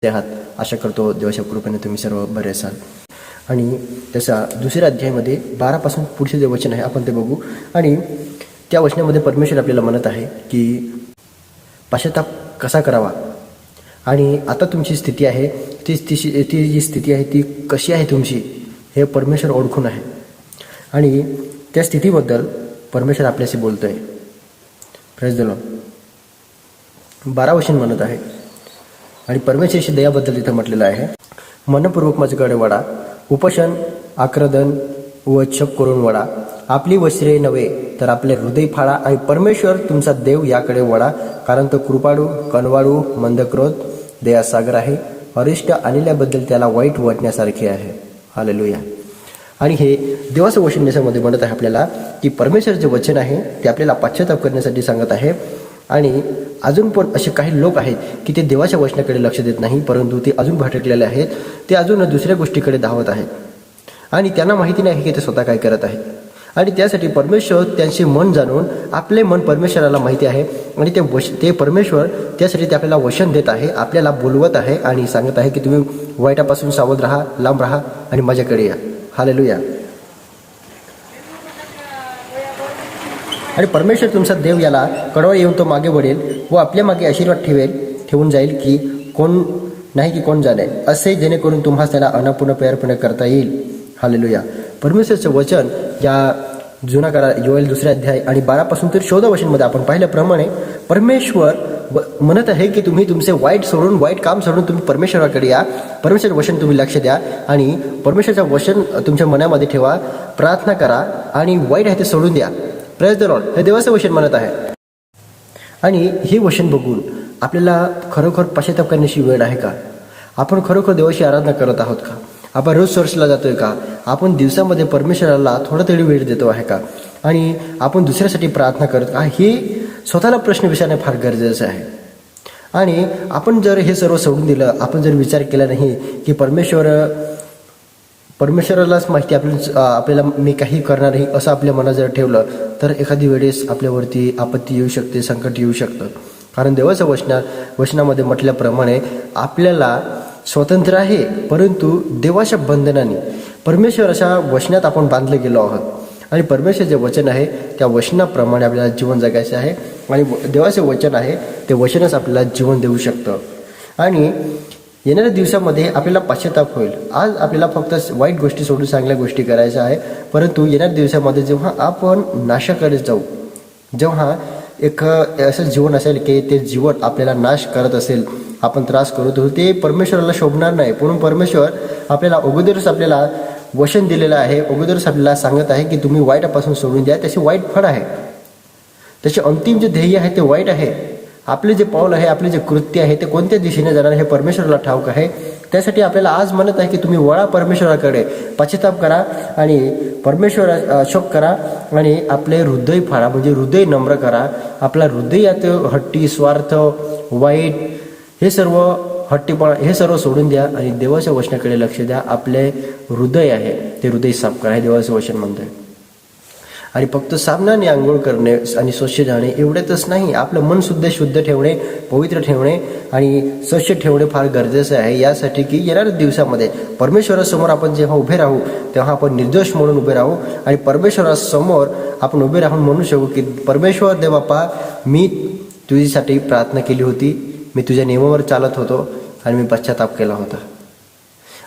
आहात. आशा करतो देवाच्या कृपेने तुम्ही सर्व बरे असाल. आणि त्याचा दुसऱ्या अध्यायामध्ये 12 पासून पुढचे जे वचन आहे आपण ते बघू. आणि त्या वचनामध्ये परमेश्वर आपल्याला म्हणत आहे की पश्चाताप कसा करावा आणि आता तुमची स्थिती आहे ती जी स्थिती आहे ती कशी आहे तुमची हे परमेश्वर ओळखून आहे. आणि त्या स्थितीबद्दल परमेश्वर आपल्याशी बोलतो आहे. Praise the Lord. 12 वचन म्हणत आहे आणि परमेश्वराची दयाबद्दल तिथं म्हटलेलं आहे, मनपूर्वक माझ्याकडे वळा, उपोषण आक्रदन व छप करून वळा, आपली वस्त्रे नव्हे तर आपले हृदय फाळा आणि परमेश्वर तुमचा देव याकडे वळा, कारण तो कृपाळू कनवाळू मंदक्रोध दयासागर आहे, अरिष्ट आलेल्याबद्दल त्याला वाईट वाटण्यासारखे आहे. हालेलुया. आणि हे देवाचं वचन याच्यामध्ये म्हणत आहे आपल्याला की परमेश्वर जे वचन आहे ते आपल्याला पश्चाताप करण्यासाठी सांगत आहे. आणि अजून पण असे काही लोक आहेत की ते देवाच्या वचनाकडे लक्ष देत नाही, परंतु ते अजून भटकलेले आहेत, ते अजून दुसऱ्या गोष्टीकडे धावत आहेत आणि त्यांना माहिती नाही की ते स्वतः काय करत आहेत. आणि त्यासाठी परमेश्वर त्यांचे मन जाणून, आपले मन परमेश्वराला माहिती आहे आणि ते परमेश्वर त्यासाठी ते आपल्याला वचन देत आहे, आपल्याला बोलवत आहे आणि सांगत आहे की तुम्ही वाईटापासून सावध राहा, लांब राहा आणि माझ्याकडे या. हालेलुया. आणि परमेश्वर तुमचा देव याला कडवळ येऊन तो मागे वळेल व आपल्या मागे आशीर्वाद ठेवून जाईल की कोण जाणे असे, जेणेकरून तुम्हाला त्याला अनापूर्ण प्रेरणा करता येईल. हालेलुया. परमेश्वरचं वचन या जुना काळात योएल 2 अध्याय आणि 12 पासून तर 14 वचनमध्ये आपण पाहिल्याप्रमाणे परमेश्वर म्हणत आहे की तुम्ही तुमचे वाईट काम सोडून तुम्ही परमेश्वराकडे या, परमेश्वर वचन तुम्ही लक्ष द्या आणि परमेश्वरचं वचन तुमच्या मनामध्ये ठेवा, प्रार्थना करा आणि वाईट आहे ते सोडून द्या. Praise the Lord. हे देवाचं वचन म्हणत आहे. आणि हे वचन बघून आपल्याला खरोखर पश्चाताप करण्याची वेळ आहे का? आपण खरोखर देवाची आराधना करत आहोत का? आपण रोज चर्चला जातोय का? आपण दिवसामध्ये परमेश्वराला थोडा तरी वेळ देतो आहे का? आणि आपण दुसऱ्यासाठी प्रार्थना करत का? हे स्वतःला प्रश्न विचारणे फार गरजेचं आहे. आणि आपण जर हे सर्व सोडून दिलं, आपण जर विचार केला नाही की परमेश्वरालाच माहिती आपल्याला मी काही करणार नाही असं आपल्या मनात जर ठेवलं तर एखादी वेळेस आपल्यावरती आपत्ती येऊ शकते, संकट येऊ शकतं. कारण देवाच्या वचनामध्ये म्हटल्याप्रमाणे आपल्याला स्वतंत्र आहे, परंतु देवाच्या बंधनाने परमेश्वराच्या वचनात आपण बांधले गेलो आहोत. आणि परमेश्वर जे वचन आहे त्या वचनाप्रमाणे आपल्याला जीवन जगायचं आहे. आणि देवाचे वचन आहे ते वचनच आपल्याला जीवन देऊ शकतं. आणि येणाऱ्या दिवसामध्ये आपल्याला पश्चाताप होईल. आज आपल्याला फक्त वाईट गोष्टी सोडून चांगल्या गोष्टी करायच्या आहे, परंतु येणाऱ्या दिवसामध्ये जेव्हा आपण नाशाकडे जाऊ, जेव्हा एक असं जीवन असेल की ते जीवन आपल्याला नाश करत असेल, आपण त्रास करत होतो, ते परमेश्वराला शोभणार नाही. म्हणून परमेश्वर आपल्याला अगोदरच आपल्याला वचन दिलेलं आहे, अगोदरच आपल्याला सांगत आहे की तुम्ही वाईटापासून सोडून द्या. त्याचे वाईट फळ आहे, त्याचे अंतिम जे ध्येय आहे ते वाईट आहे. आपले जे पाऊल आहे, आपले जे कृत्य आहे ते कोणत्या दिशेने जाणार हे परमेश्वराला ठाऊक आहे. त्यासाठी आपल्याला आज म्हणत आहे की तुम्ही वळा परमेश्वराकडे, पश्चाताप करा आणि परमेश्वरा शोक करा आणि आपले हृदय फाळा, म्हणजे हृदय नम्र करा. आपला हृदयात हट्टी, स्वार्थ, वाईट हे सर्व हट्टीपणा हे सर्व सोडून द्या आणि देवाच्या वचनाकडे लक्ष द्या. आपले हृदय आहे ते हृदय साफ करा हे देवाचं वचन म्हणतंय. आणि फक्त साबणाने आंघोळ करणे आणि स्वच्छ जाणे एवढ्यातच नाही, आपलं मन सुद्धा शुद्ध ठेवणे, पवित्र ठेवणे आणि स्वच्छ ठेवणे फार गरजेचं आहे. यासाठी की येणाऱ्या दिवसामध्ये परमेश्वरासमोर आपण जेव्हा उभे राहू तेव्हा आपण निर्दोष म्हणून उभे राहू आणि परमेश्वरासमोर आपण उभे राहून म्हणू शकू की परमेश्वर देव बाप्पा, मी तुझ्यासाठी प्रार्थना केली होती, मी तुझ्या नियमावर चालत होतो आणि मी पश्चाताप केला होता.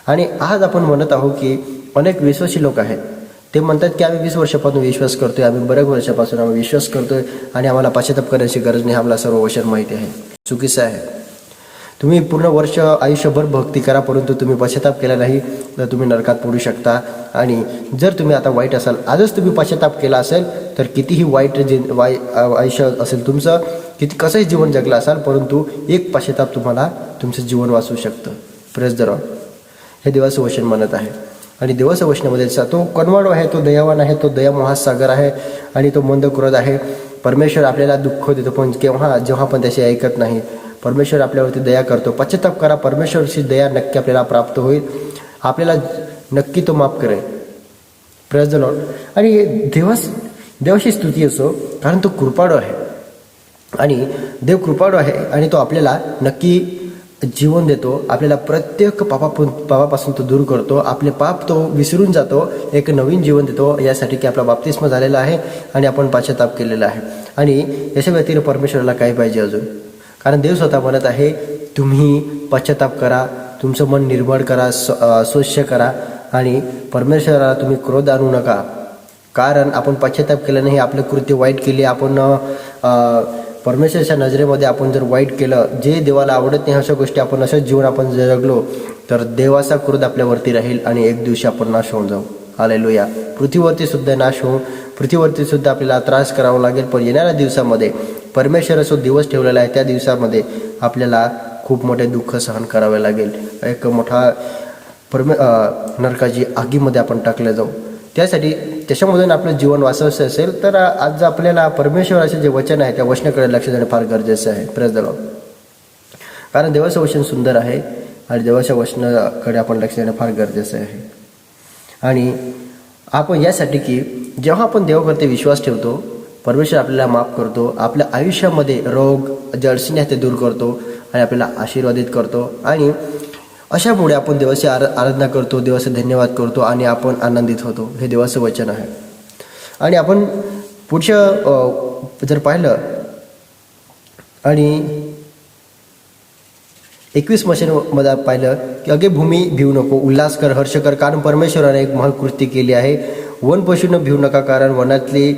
आणि आज आपण म्हणत आहोत की अनेक विश्वासी लोक आहेत, ते म्हणतात की आम्ही 20 वर्षापासून विश्वास करतोय, आम्ही बऱ्याच वर्षापासून आम्ही विश्वास करतोय आणि आम्हाला पश्चाताप करण्याची गरज नाही, आम्हाला सर्व वचन माहिती आहे. चुकीचं आहे. तुम्ही पूर्ण वर्ष आयुष्यभर भक्ती करा, परंतु तुम्ही पश्चाताप केला नाही तर तुम्ही नरकात पडू शकता. आणि जर तुम्ही आता वाईट असाल, आजच तुम्ही पश्चाताप केला असेल तर कितीही वाईट आयुष्य असेल तुमचं, कसंही जीवन जगलं असाल, परंतु एक पश्चाताप तुम्हाला तुमचं जीवन वाचवू शकतं. Praise the Lord. हे देवाचं वचन म्हणत आहे. आणि देवाच्या वचनामध्ये तो कनवाळू आहे, तो दयावान आहे, तो दया महासागर आहे आणि तो मंद क्रोध आहे. परमेश्वर आपल्याला दुःख देतो, पण जेव्हा आपण त्याचे ऐकत नाही, परमेश्वर आपल्यावरती दया करतो. पश्चाताप करा, परमेश्वरची दया नक्की आपल्याला प्राप्त होईल, आपल्याला नक्की तो माफ करेल. Praise the Lord. आणि देवाची स्तुती असो, कारण तो कृपाळू आहे आणि देव कृपाळू आहे आणि तो आपल्याला नक्की जीवन देतो, आपल्याला प्रत्येक पापापासून तो दूर करतो, आपले पाप तो विसरून जातो, एक नवीन जीवन देतो, यासाठी की आपला बाप्तिस्मा झालेला आहे आणि आपण पश्चाताप केलेला आहे. आणि याच्या व्यतिरिक्त परमेश्वराला काय पाहिजे अजून? कारण देव स्वतः म्हणत आहे, तुम्ही पश्चाताप करा, तुमचं मन निर्मळ करा, स्वच्छ करा आणि परमेश्वराला तुम्ही क्रोध आणू नका. कारण आपण पश्चाताप केलं नाही, आपले कृत्य वाईट केले, आपण परमेश्वराच्या नजरेमध्ये आपण जर वाईट केलं, जे देवाला आवडत नाही अशा गोष्टी आपण असंच जीवन आपण जगलो, तर देवाचा क्रोध आपल्यावरती राहील आणि एक दिवशी आपण नाश होऊन जाऊ. हालेलुया. पृथ्वीवरती सुद्धा नाश होऊ, पृथ्वीवरती सुद्धा आपल्याला त्रास करावा लागेल, पण येणाऱ्या दिवसामध्ये परमेश्वरा जो दिवस ठेवलेला आहे त्या दिवसामध्ये आपल्याला खूप मोठे दुःख सहन करावे लागेल. एक मोठा नरकाची आगीमध्ये आपण टाकले जाऊ. त्याच्यामधून आपलं जीवन वाचवायचं असेल तर आज आपल्याला परमेश्वराचे जे वचन आहे त्या वचनाकडे लक्ष देणं फार गरजेचं आहे. Praise the Lord. कारण देवाचं वचन सुंदर आहे आणि देवाच्या वचनाकडे आपण लक्ष देणं फार गरजेचं आहे. आणि आपण यासाठी की जेव्हा आपण देवावरती विश्वास ठेवतो, परमेश्वर आपल्याला माफ करतो, आपल्या आयुष्यामध्ये रोग जे अडचणी आहेत ते दूर करतो आणि आपल्याला आशीर्वादित करतो. आणि अशामुळे आपण देवाची आराधना करतो, देवाचे धन्यवाद करतो आणि आपण आनंदित होतो. हे देवाचं वचन आहे. आणि आपण पुढच्या जर पाहिलं आणि 21 वचनामध्ये पाहिलं की अगे भूमी भिवू नको, उल्हास कर, हर्ष कर, कारण परमेश्वराने एक महान कृती केली आहे. वन पशूंना भिवू नका, कारण वनातली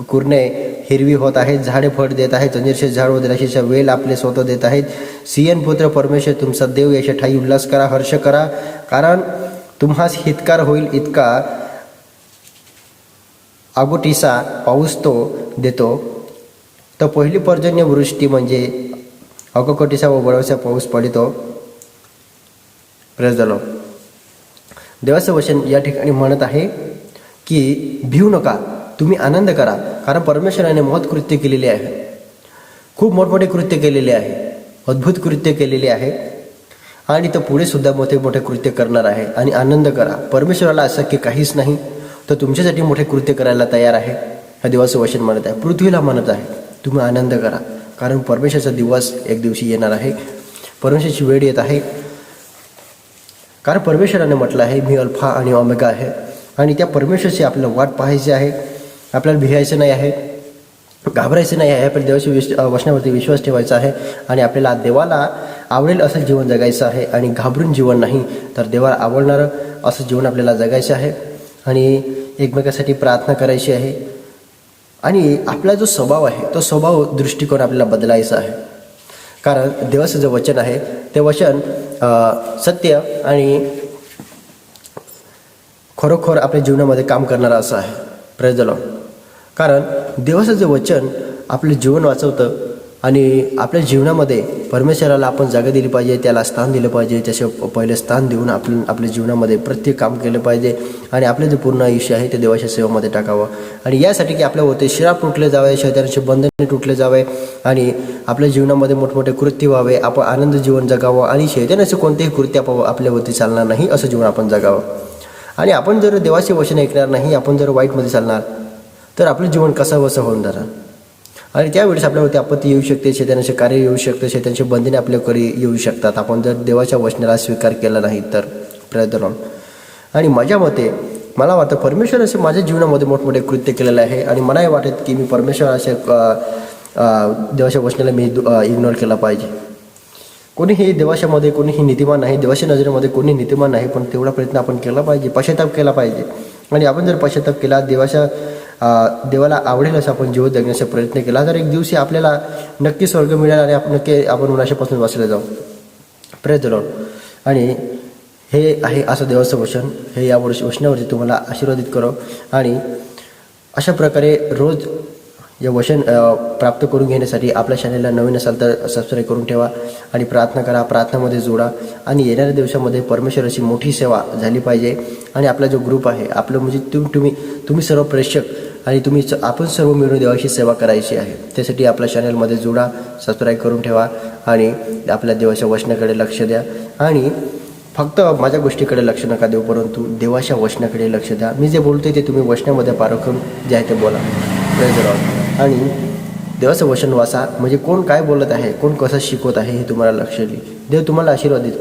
कुरणे हिरवी होत आहेत, झाडे फळ देत आहेत, अंजीरचे झाड व द्राक्षाचे वेल आपले स्वतः देत आहेत. सियन पुत्र परमेश्वर तुमचा देव याच्या ठाई उल्हास करा, हर्ष करा, कारण तुम्हास हितकार होईल इतका आगोटीसा पाऊस तो देतो. तर पहिली पर्जन्य वृष्टी म्हणजे अगोटीसा व बळवसा पाऊस पडितो. Praise the Lord. देवाचं वचन या ठिकाणी म्हणत आहे की भिवू नका, तुम्ही आनंद करा, कारण परमेश्वराने महत् कृत्य केलेले आहे, खूप मोठमोठे कृत्य केलेले आहे, अद्भुत कृत्य केलेले आहे आणि तो पुढे सुद्धा मोठे मोठे कृत्य करणार आहे. आणि आनंद करा, परमेश्वराला असं की काहीच नाही, तर तुमच्यासाठी मोठे कृत्य करायला तयार आहे. हा देवाचं वचन म्हणत आहे, पृथ्वीला म्हणत आहे तुम्ही आनंद करा, कारण परमेश्वराचा दिवस एक दिवशी येणार आहे, परमेश्वराची वेळ येत आहे. कारण परमेश्वराने म्हटलं आहे, मी अल्फा आणि ओमेगा आहे. आणि त्या परमेश्वराची आपल्याला वाट पाहायची आहे, आपल्याला भियायचं नाही आहे, घाबरायचं नाही आहे, आपल्याला देवाच्या वचनावरती विश्वास ठेवायचा आहे आणि आपल्याला देवाला आवडेल असं जीवन जगायचं आहे. आणि घाबरून जीवन नाही, तर देवाला आवडणारं असं जीवन आपल्याला जगायचं आहे आणि एकमेकासाठी प्रार्थना करायची आहे. आणि आपला जो स्वभाव आहे तो स्वभाव दृष्टिकोन आपल्याला बदलायचा आहे. कारण देवाचं जे वचन आहे ते वचन सत्य आणि खरोखर आपल्या जीवनामध्ये काम करणारं असं आहे. Praise the Lord. कारण देवाचं जे वचन आपलं जीवन वाचवतं आणि आपल्या जीवनामध्ये परमेश्वराला आपण जागा दिली पाहिजे, त्याला स्थान दिलं पाहिजे, त्याचे पहिले स्थान देऊन आपल्या जीवनामध्ये प्रत्येक काम केलं पाहिजे आणि आपलं जे पूर्ण आयुष्य आहे ते देवाच्या सेवेमध्ये टाकावं. आणि यासाठी की आपल्यावरती श्राप तुटले जावे, शैतानाचे बंधने तुटले जावे आणि आपल्या जीवनामध्ये मोठमोठे कृत्य व्हावे, आपण आनंद जीवन जगावं आणि शैतानाचे कोणतेही कृत्य आपल्यावरती चालणार नाही असं जीवन आपण जगावं. आणि आपण जर देवाचे वचन ऐकणार नाही, आपण जर वाईटमध्ये चालणार, तर आपलं जीवन कसं वसं होऊन जाणार आणि त्यावेळेस आपल्यावरती आपत्ती येऊ शकते, शैतानाचे कार्य येऊ शकते, शैतानाचे बंधने आपल्याकडे येऊ शकतात, आपण जर देवाच्या वचनाला स्वीकार केला नाही तर. Praise the Lord. आणि माझ्या मते मला वाटतं परमेश्वर असे माझ्या जीवनामध्ये मोठमोठे कृत्य केलेलं आहे आणि मलाही वाटत की मी परमेश्वराचे देवाच्या वचनाला मी इग्नोर केला पाहिजे. कोणीही देवाच्यामध्ये कोणीही नीतिमान नाही, देवाच्या नजरेमध्ये कोणी नीतिमान नाही, पण तेवढा प्रयत्न आपण केला पाहिजे, पश्चाताप केला पाहिजे. आणि आपण जर पश्चाताप केला, देवाला आवडेल असं आपण जीवन जगण्याचा प्रयत्न केला, तर एक दिवशी आपल्याला नक्की स्वर्ग मिळेल आणि आपण विनाशापासून वाचले जाऊ. Praise the Lord. आणि हे आहे असं देवाचं वचन. हे या वचनावरती तुम्हाला आशीर्वादित करो आणि अशा प्रकारे रोज हे वचन प्राप्त करून घेण्यासाठी आपल्या चॅनलला नवीन असाल तर सबस्क्राईब करून ठेवा आणि प्रार्थना करा, प्रार्थनामध्ये जोडा. आणि येणाऱ्या दिवसामध्ये परमेश्वराची मोठी सेवा झाली पाहिजे. आणि आपला जो ग्रुप आहे आपलं म्हणजे तुम्ही सर्व प्रेक्षक आणि आपण सर्व मिळून देवाची सेवा करायची आहे. त्यासाठी आपल्या चॅनलमध्ये जोडा, सबस्क्राईब करून ठेवा आणि आपल्या देवाच्या वचनाकडे लक्ष द्या. आणि फक्त माझ्या गोष्टीकडे लक्ष नका देऊ, परंतु देवाच्या वचनाकडे लक्ष द्या. मी जे बोलतोय ते तुम्ही वचनामध्ये पारखून जे आहे ते बोला. Praise the Lord. आणि देवाचं वचन वाचा, म्हणजे कोण काय बोलत आहे, कोण कसं शिकवत आहे हे तुम्हाला लक्ष येईल. देव तुम्हाला आशीर्वाद देईल.